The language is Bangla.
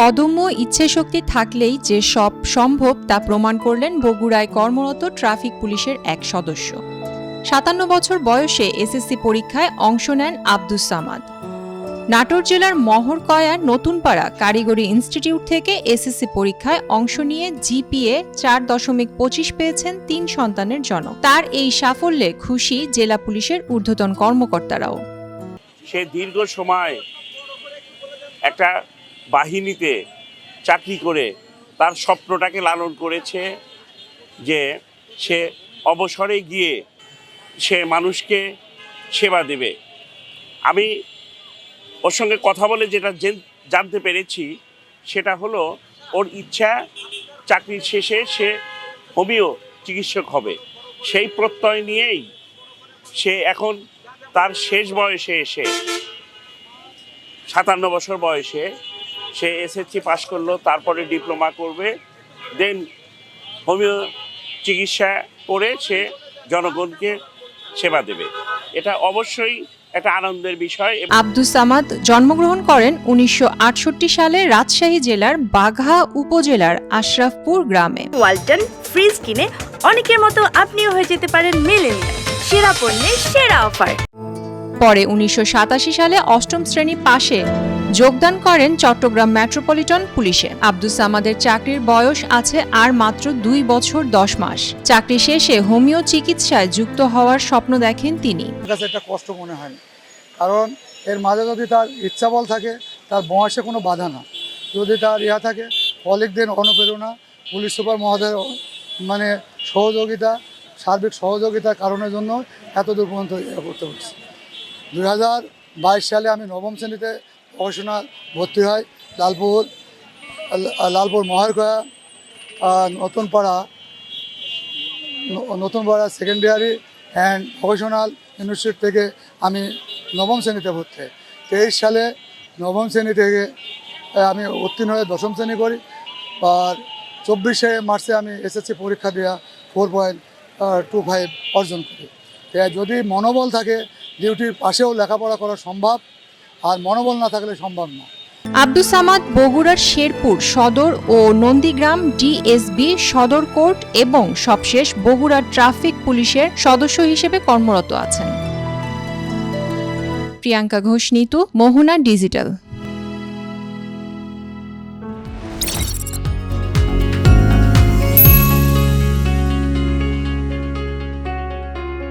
অদম্য ইচ্ছাশক্তি থাকলেই যে সব সম্ভব তা প্রমাণ করলেন বগুড়ায় কর্মরত ট্রাফিক পুলিশের এক সদস্য। ৫৭ বছর বয়সে এসএসসি পরীক্ষায় অংশ নেন আব্দুস সামাদ। নাটোর জেলার মহরকয়ার নতুনপাড়া কারিগরি ইনস্টিটিউট থেকে এসএসসি পরীক্ষায় অংশ নিয়ে জিপিএ ৪.২৫ পেয়েছেন ৩ সন্তানের জনক। তার এই সাফল্যে খুশি জেলা পুলিশের ঊর্ধ্বতন কর্মকর্তারাও। সে দীর্ঘ সময় একটা বাহিনীতে চাকরি করে তার স্বপ্নটাকে লালন করেছে যে সে অবসরে গিয়ে সে মানুষকে সেবা দেবে। আমি ওর সঙ্গে কথা বলে যেটা জানতে পেরেছি সেটা হলো ওর ইচ্ছা চাকরির শেষে সে হোমিও চিকিৎসক হবে। সেই প্রত্যয় নিয়েই সে এখন তার শেষ বয়সে এসে ৫৭ বছর বয়সে সে এসএসসি পাশ করলো, তারপরে ডিপ্লোমা করবে, দেন হোমিও চিকিৎসা করে সে জনগণকে সেবা দেবে। এটা অবশ্যই একটা আনন্দের বিষয়। আব্দুস সামাদ জন্মগ্রহণ করেন ১৯৬৮ সালে রাজশাহী জেলার বাঘা উপজেলার আশরাফপুর গ্রামে। ওয়ালটন ফ্রিজ কিনে অনেকের মতো আপনিও হয়ে যেতে পারেন মিলেনিয়াল, সেরা পণ্যের সেরা অফার। পরে ১৯৮৭ সালে অষ্টম শ্রেণী পাশে যোগদান করেন চট্টগ্রাম মেট্রোপলিটন পুলিশে। আব্দুস সামাদের চাকরির বয়স আছে আর মাত্র ২ বছর ১০ মাস। চাকরি শেষে হোমিও চিকিৎসায় যুক্ত হওয়ার স্বপ্ন দেখেন তিনি। কাছে এটা কষ্ট মনে হয় না, কারণ এর মাঝে যদি তার ইচ্ছা বল থাকে, তার বয়সে কোনো বাধা না। যদি তার থাকে কলিগদের অনুপ্রেরণা, পুলিশ সুপার মহোদয়ের সহযোগিতা, সার্বিক সহযোগিতার কারণের জন্য এতদূর পর্যন্ত করতে পারছি। ২০২২ সালে আমি নবম শ্রেণীতে প্রফেশনাল ভর্তি হয় লালপুর মহরকয়া Natunpara secondary and professional institute থেকে আমি নবম শ্রেণীতে ভর্তি হই। ২৩ সালে নবম শ্রেণী থেকে আমি উত্তীর্ণ হয়ে দশম শ্রেণী করি। আর ২৪শে মার্চে আমি এসএসসি পরীক্ষা দেওয়া 4.25 অর্জন করি। যদি মনোবল থাকে ডিউটির পাশেও লেখাপড়া করা সম্ভব, আর মনোবল না থাকলে সম্ভব না। আব্দুস সামাদ বগুড়ার শেরপুর সদর ও নন্দীগ্রাম ডিএসবি সদর কোর্ট এবং সবশেষ বগুড়া ট্রাফিক পুলিশের সদস্য হিসেবে কর্মরত আছেন। প্রিয়াঙ্কা ঘোষ, নিতু, মোহনা ডিজিটাল।